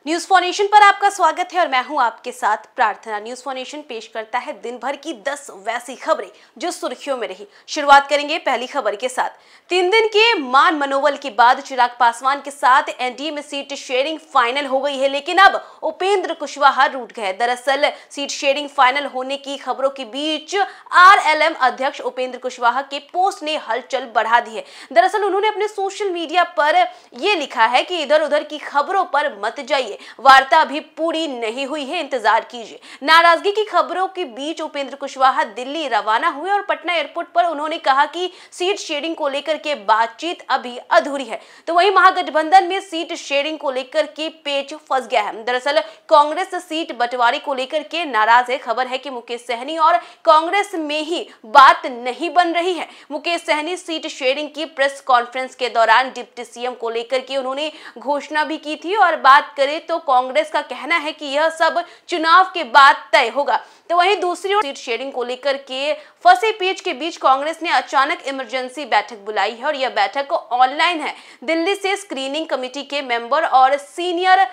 News for nation पर आपका स्वागत है और मैं हूं आपके साथ प्रार्थना। न्यूज फॉर नेशन पेश करता है दिन भर की 10 वैसी खबरें जो सुर्खियों में रही। शुरुआत करेंगे पहली खबर के साथ। 3 दिन के मान मनोबल के बाद चिराग पासवान के साथ एनडीए में सीट शेयरिंग फाइनल हो गई है, लेकिन अब उपेंद्र कुशवाहा रूठ गए। दरअसल सीट शेयरिंग फाइनल होने की खबरों के बीच आरएलएम अध्यक्ष उपेंद्र कुशवाहा के पोस्ट ने हलचल बढ़ा दी है। दरअसल उन्होंने अपने सोशल मीडिया पर यह लिखा है कि इधर उधर की खबरों पर मत जाइए, वार्ता अभी पूरी नहीं हुई है, इंतजार कीजिए। नाराजगी की खबरों के बीच उपेंद्र कुशवाहा दिल्ली रवाना हुए और पटना एयरपोर्ट पर उन्होंने कहा कि सीट शेयरिंग को लेकर के बातचीत अभी अधूरी है। तो वहीं महागठबंधन में सीट शेयरिंग को लेकर के पेच फंस गया है। दरअसल कांग्रेस सीट बंटवारे को लेकर के नाराज है। खबर है कि मुकेश सहनी और कांग्रेस में ही बात नहीं बन रही है। मुकेश सहनी सीट शेयरिंग की प्रेस कॉन्फ्रेंस के दौरान डिप्टी सीएम को लेकर के उन्होंने घोषणा भी की थी और बात करें तो कांग्रेस का कहना है कि यह सब चुनाव के बाद तय होगा। तो वहीं दूसरी ओर सीट शेयरिंग को लेकर के फंसे पेच के बीच कांग्रेस ने अचानक इमरजेंसी बैठक बुलाई है और यह बैठक ऑनलाइन है। दिल्ली से स्क्रीनिंग कमेटी के मेंबर और सीनियर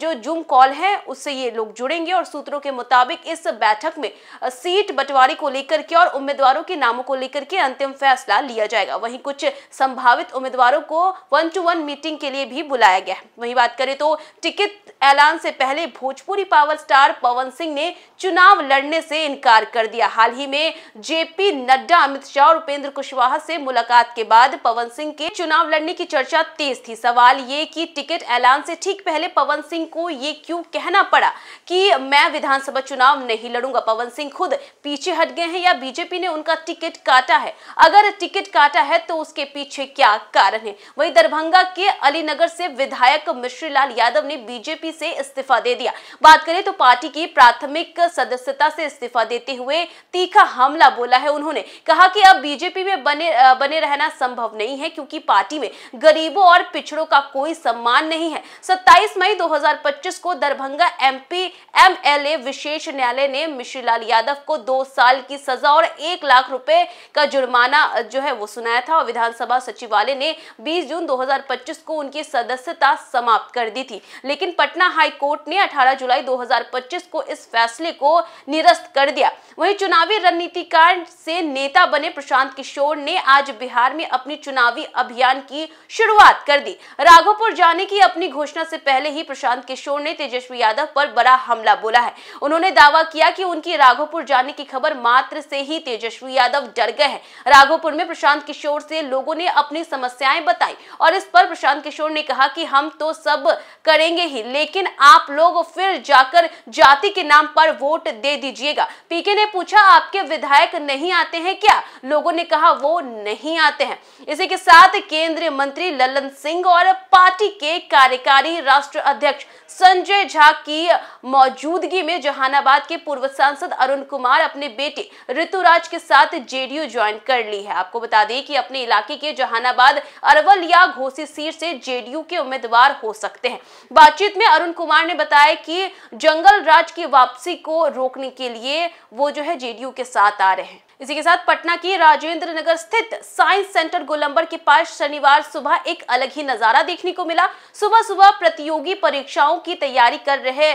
जो जूम कॉल है उससे ये लोग जुड़ेंगे और सूत्रों के मुताबिक इस बैठक में सीट बंटवारे को लेकर के और उम्मीदवारों के नामों को लेकर के अंतिम फैसला लिया जाएगा। वहीं कुछ संभावित उम्मीदवारों को 1-to-1 मीटिंग के लिए भी बुलाया गया है। वहीं बात करें तो टिकट ऐलान से पहले भोजपुरी पावर स्टार पवन सिंह ने चुनाव लड़ने से इनकार कर दिया। हाल ही में जेपी नड्डा, अमित शाह और उपेंद्र कुशवाहा से मुलाकात के बाद पवन सिंह के चुनाव लड़ने की चर्चा तेज थी। सवाल ये कि टिकट ऐलान से ठीक पहले पवन सिंह को ये क्यों कहना पड़ा कि मैं विधानसभा चुनाव नहीं लड़ूंगा। पवन सिंह खुद पीछे हट गए हैं या बीजेपी ने उनका टिकट काटा है? अगर टिकट काटा है तो उसके पीछे क्या कारण है? वहीं दरभंगा के अलीनगर से विधायक मिश्रीलाल यादव ने बीजेपी से इस्तीफा दे दिया। बात करें तो पार्टी की प्राथमिक सदस्यता से इस्तीफा देते हुए तीखा हमला बोला है। उन्होंने कहा कि अब बीजेपी में बने रहना संभव नहीं है क्योंकि पार्टी में गरीबों और पिछड़ों का कोई सम्मान नहीं है। 27 मई 2025 को दरभंगा एमपी एमएलए विशेष न्यायालय ने मिश्रीलाल यादव को 2 साल की सजा और 1 लाख रुपए का जुर्माना जो है वो सुनाया था और विधानसभा सचिवालय ने 20 जून 2025 को उनकी सदस्यता समाप्त कर दी थी। लेकिन पटना हाई कोर्ट ने 18 जुलाई 2025 को इस फैसले को निरस्त कर दिया। वहीं चुनावी रणनीतिकार से नेता बने प्रशांत किशोर ने आज बिहार में अपनी चुनावी अभियान की शुरुआत कर दी। राघोपुर जाने की अपनी घोषणा से पहले ही प्रशांत किशोर ने तेजस्वी यादव पर बड़ा हमला बोला है। उन्होंने दावा किया कि उनकी राघोपुर जाने की खबर मात्र से ही तेजस्वी यादव डर गए हैं। राघोपुर में प्रशांत किशोर से लोगों ने अपनी समस्याएं बताई और इस पर प्रशांत किशोर ने कहा कि हम तो सब करेंगे ही, लेकिन आप लोग फिर जाकर जाति के नाम पर वोट दे दीजिएगा। पीके ने पूछा आपके विधायक नहीं आते हैं क्या? लोगों ने कहा वो नहीं आते हैं। इसी के साथ केंद्रीय मंत्री लल्लन सिंह और पार्टी के कार्यकारी राष्ट्र अध्यक्ष संजय झा की मौजूदगी में जहानाबाद के पूर्व सांसद अरुण कुमार अपने बेटे ऋतुराज के साथ जेडीयू ज्वाइन कर ली है। आपको बता दें कि अपने इलाके के जहानाबाद, अरवल या घोसी सीट से जेडीयू के उम्मीदवार हो सकते हैं। बातचीत में अरुण कुमार ने बताया कि जंगल राज की वापसी को रोकने के लिए वो जो है जेडीयू के साथ आ रहे हैं। इसी के साथ पटना की राजेंद्र नगर स्थित साइंस सेंटर गोलंबर के पास शनिवार सुबह एक अलग ही नजारा देखने को मिला। सुबह सुबह प्रतियोगी परीक्षाओं की तैयारी कर रहे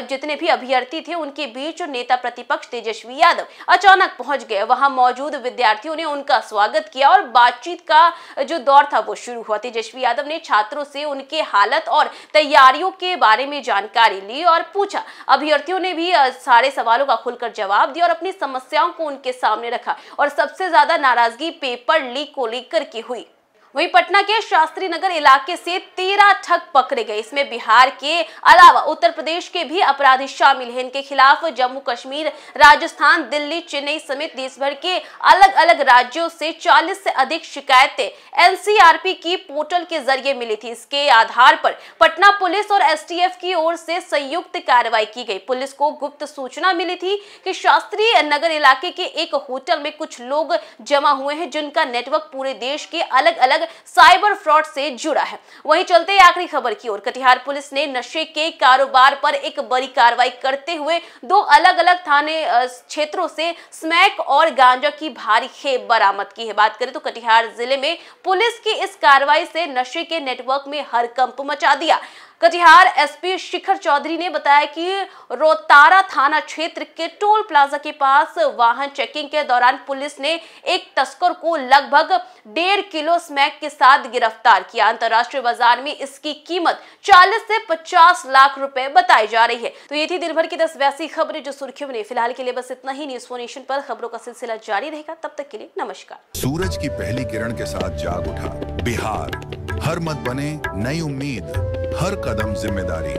जितने भी अभ्यर्थी थे उनके बीच नेता प्रतिपक्ष तेजस्वी यादव अचानक पहुंच गए। वहां मौजूद विद्यार्थियों ने उनका स्वागत किया और बातचीत का जो दौर था वो शुरू हुआ। तेजस्वी यादव ने छात्रों से उनके हालत और तैयारियों के बारे में जानकारी ली और पूछा। अभ्यर्थियों ने भी सारे सवालों का खुलकर जवाब दिया और अपनी समस्याओं को उनके सामने रखा और सबसे ज्यादा नाराजगी पेपर लीक को लेकर की हुई। वहीं पटना के शास्त्री नगर इलाके से 13 ठग पकड़े गए। इसमें बिहार के अलावा उत्तर प्रदेश के भी अपराधी शामिल हैं। इनके खिलाफ जम्मू कश्मीर, राजस्थान, दिल्ली, चेन्नई समेत देश भर के अलग अलग राज्यों से 40 से अधिक शिकायतें एनसीआरपी की पोर्टल के जरिए मिली थी। इसके आधार पर पटना पुलिस और एसटीएफ की ओर से संयुक्त कार्रवाई की गई। पुलिस को गुप्त सूचना मिली थी कि शास्त्री नगर इलाके के एक होटल में कुछ लोग जमा हुए हैं जिनका नेटवर्क पूरे देश के अलग अलग साइबर फ्रॉड से जुड़ा है। वहीं चलते आखिरी खबर की ओर, कटिहार पुलिस ने नशे के कारोबार पर एक बड़ी कार्रवाई करते हुए 2 अलग अलग थाने क्षेत्रों से स्मैक और गांजा की भारी खेप बरामद की है। बात करें तो कटिहार जिले में पुलिस की इस कार्रवाई से नशे के नेटवर्क में हड़कंप मचा दिया। कटिहार एसपी शिखर चौधरी ने बताया कि रोतारा थाना क्षेत्र के टोल प्लाजा के पास वाहन चेकिंग के दौरान पुलिस ने एक तस्कर को लगभग 1.5 किलो स्मैक के साथ गिरफ्तार किया। अंतर्राष्ट्रीय बाजार में इसकी कीमत 40 से 50 लाख रुपए बताई जा रही है। तो ये थी दिन भर की 10 वैसी खबरें जो सुर्खियों में। फिलहाल के लिए बस इतना ही। न्यूज़ फोर नेशन पर खबरों का सिलसिला जारी रहेगा। तब तक के लिए नमस्कार। सूरज की पहली किरण के साथ जाग उठा बिहार, हर मत बने नई उम्मीद, हर कदम जिम्मेदारी।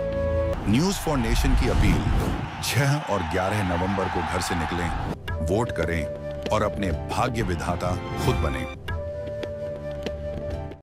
न्यूज़ फॉर नेशन की अपील, 6 और 11 नवंबर को घर से निकलें, वोट करें और अपने भाग्य विधाता खुद बने।